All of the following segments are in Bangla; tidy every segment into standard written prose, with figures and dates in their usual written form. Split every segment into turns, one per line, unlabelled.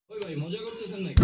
ওই ভাই মজা করতেছেন নাকি?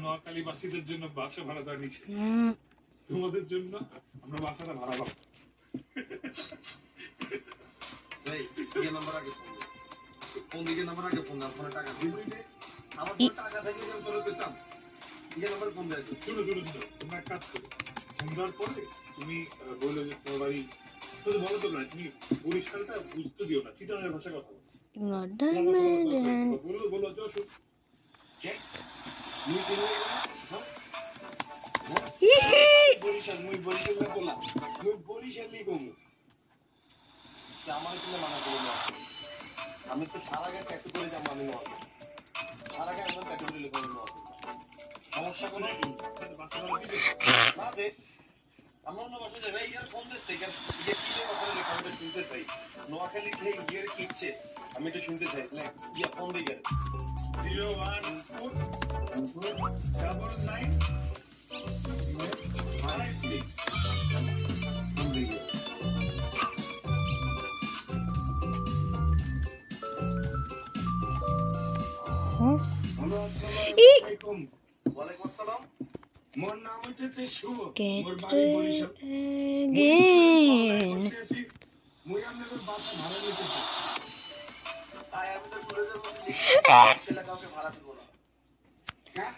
নোয়াখালীবাসীদের জন্য বাসা ভাড়া দেওয়া নিচ্ছে, তোমাদের জন্য আমরা বাসাটা ভাড়া পাবো।
কোন দিকে নাম্বার আগে ফোন দাও, ফোনে টাকা দিয়ে দিবে। আমার টাকা থেকে আমি তোরে দিতাম। ইয়ে নাম্বার ফোন দাও।
শুনো তোমরা এক কাজ করো, সন্ধ্যার পরে তুমি বললো যে তোমার বাড়ি শুধু বলো তো না, তুমি বরিশালটা বুঝতে দিও না, চিটাগাঙ্গের ভাষায় কথা বলো। বলো যশোর
বরিশাল মুই বরিশাল না বলা মুই বরিশালই কমু আমার কিনা মানা করবো না। আমি তো সারা গায়ে ট্যাটু করে যাবো, আমি নয় সারা গায়ে আমার ট্যাটু করে লিখবো নয়, সমস্যা কোনো না দে। আমার অন্য বাসা যাবে ইয়ার ফোন দিচ্ছে ইয়ে কি কথা লেখা আমি শুনতে চাই। নোয়াখালী থেকে ইয়ের কি ইচ্ছে আমি এটা শুনতে চাই। ইয়া ফোন দিয়ে গেলে 014 মোর নাম হইতেছে শুভ, মোর বাড়ি বরিশাল। মুই আপনাদের বাসা ভাড়া নিতে চাই, তাই আমি তো বলে দেবো ছেলে কাউকে ভাড়া দিব না। হ্যাঁ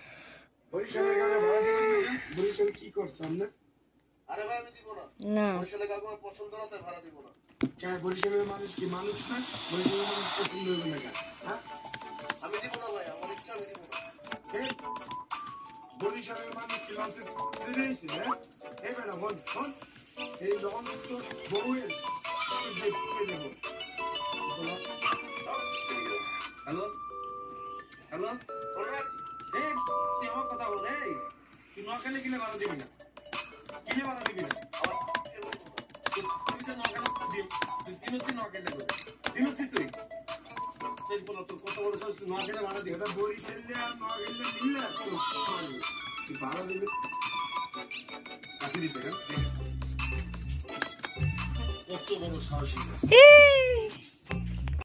বরিশালের কাউকে ভাড়া দিবেন না? বরিশাল কি করছ আমরা? আরে ভাই আমি দিব না, বরিশালের কাউকে আমার পছন্দ না, তাই ভাড়া দিব না। কেন বরিশালের মানুষ কি মানুষ না? বরিশালের মানুষ পছন্দ হবে না কেন? হ্যাঁ আমি দিব না ভাই, আমার ইচ্ছা আমি দিব না। বরিশালের মানুষ কি লঞ্চে ফিরে এসেছে? হ্যাঁ এই বেটা হন হন এই যখন তো বউয়ের দেবো। হ্যালো হ্যালো তুই আমার কথা বল। এই তুই নোয়াখালী কিনে ভাড়া দিবি না, কিনে ভাড়া দিবি না। তুই তো নোয়াখালী তুই চিনছি নোয়াখালী করে চিনছি তুই বলো তোর কত বড় সাহস, তুই নোয়াখালী ভাড়া দিবি? ওটা বরিশালে আর নোয়াখালী মিললে তুই ভাড়া দিবি রাখি দিতে কত বড় সাহস।